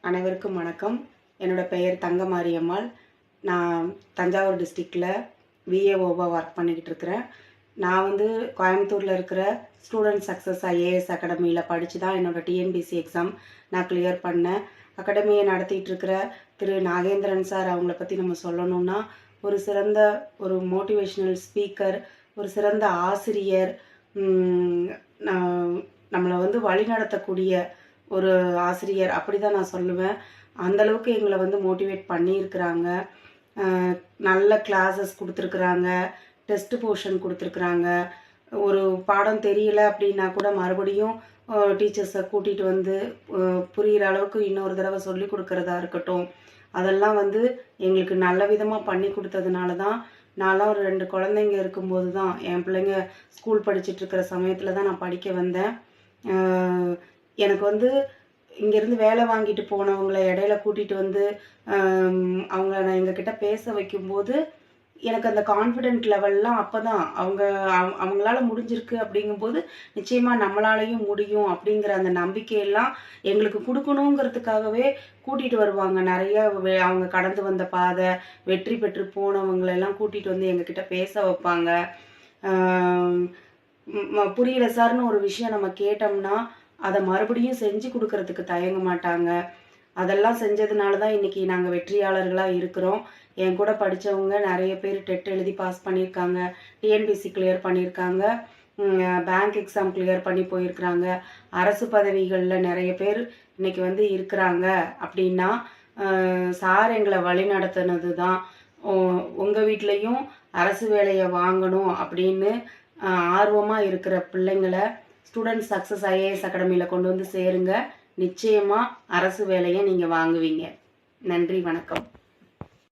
அனைவருக்கும் வணக்கம். என்னோட பெயர் தங்கமாரியம்மாள். நான் தஞ்சாவூர் டிஸ்ட்ரிக்டில் விஏஓவாக ஒர்க் பண்ணிக்கிட்டு இருக்கிறேன். நான் வந்து கோயம்புத்தூரில் இருக்கிற ஸ்டூடெண்ட் சக்ஸஸ் ஐஏஎஸ் அகாடமியில் படித்து தான் என்னோடய டிஎன்பிசி எக்ஸாம் நான் கிளியர் பண்ணேன். அகாடமியை நடத்திட்டு இருக்கிற திரு நாகேந்திரன் சார் அவங்கள பற்றி நம்ம சொல்லணுன்னா, ஒரு சிறந்த ஒரு மோட்டிவேஷ்னல் ஸ்பீக்கர், ஒரு சிறந்த ஆசிரியர், நம்மளை வந்து வழிநடத்தக்கூடிய ஒரு ஆசிரியர் அப்படி தான் நான் சொல்லுவேன். அந்தளவுக்கு எங்களை வந்து மோட்டிவேட் பண்ணியிருக்கிறாங்க. நல்ல கிளாஸஸ் கொடுத்துருக்குறாங்க, டெஸ்ட் போர்ஷன் கொடுத்துருக்குறாங்க. ஒரு பாடம் தெரியல அப்படின்னா கூட மறுபடியும் டீச்சர்ஸை கூட்டிகிட்டு வந்து புரிகிற அளவுக்கு இன்னொரு தடவை சொல்லி கொடுக்குறதா இருக்கட்டும், அதெல்லாம் வந்து எங்களுக்கு நல்ல விதமாக பண்ணி கொடுத்ததுனால தான். நான்லாம் ஒரு 2 குழந்தைங்க இருக்கும்போது தான், என் பிள்ளைங்க ஸ்கூல் படிச்சுட்ருக்கிற சமயத்தில் தான் நான் படிக்க வந்தேன். எனக்கு வந்து இங்கேருந்து வேலை வாங்கிட்டு போனவங்கள இடையில கூட்டிகிட்டு வந்து அவங்கள நான் எங்ககிட்ட பேச வைக்கும்போது எனக்கு அந்த கான்ஃபிடென்ட் லெவல்லாம் அப்போ தான் அவங்களால முடிஞ்சிருக்கு அப்படிங்கும்போது நிச்சயமாக நம்மளாலையும் முடியும் அப்படிங்கிற அந்த நம்பிக்கையெல்லாம் எங்களுக்கு கொடுக்கணுங்கிறதுக்காகவே கூட்டிகிட்டு வருவாங்க. நிறைய அவங்க கடந்து வந்த பாதை, வெற்றி பெற்று போனவங்களெல்லாம் கூட்டிகிட்டு வந்து எங்ககிட்ட பேச வைப்பாங்க. புரியல சார்னு ஒரு விஷயம் நம்ம கேட்டோம்னா அதை மறுபடியும் செஞ்சு கொடுக்கறதுக்கு தயங்க மாட்டாங்க. அதெல்லாம் செஞ்சதுனால தான் இன்றைக்கி நாங்கள் வெற்றியாளர்களாக இருக்கிறோம். என் கூட படித்தவங்க நிறைய பேர் டெட் எழுதி பாஸ் பண்ணியிருக்காங்க, டிஎன்பிசி கிளியர் பண்ணியிருக்காங்க, பேங்க் எக்ஸாம் கிளியர் பண்ணி போயிருக்கிறாங்க. அரசு பதவிகளில் நிறைய பேர் இன்றைக்கி வந்து இருக்கிறாங்க. அப்படின்னா சார் எங்களை வழி நடத்தினது தான். உங்கள் வீட்லேயும் அரசு வேலையை வாங்கணும் அப்படின்னு ஆர்வமாக இருக்கிற பிள்ளைங்களை ஸ்டூடெண்ட் சக்ஸஸ் ஐஏஎஸ் அகாடமியில் கொண்டு வந்து சேருங்க. நிச்சயமாக அரசு வேலையை நீங்கள் வாங்குவீங்க. நன்றி, வணக்கம்.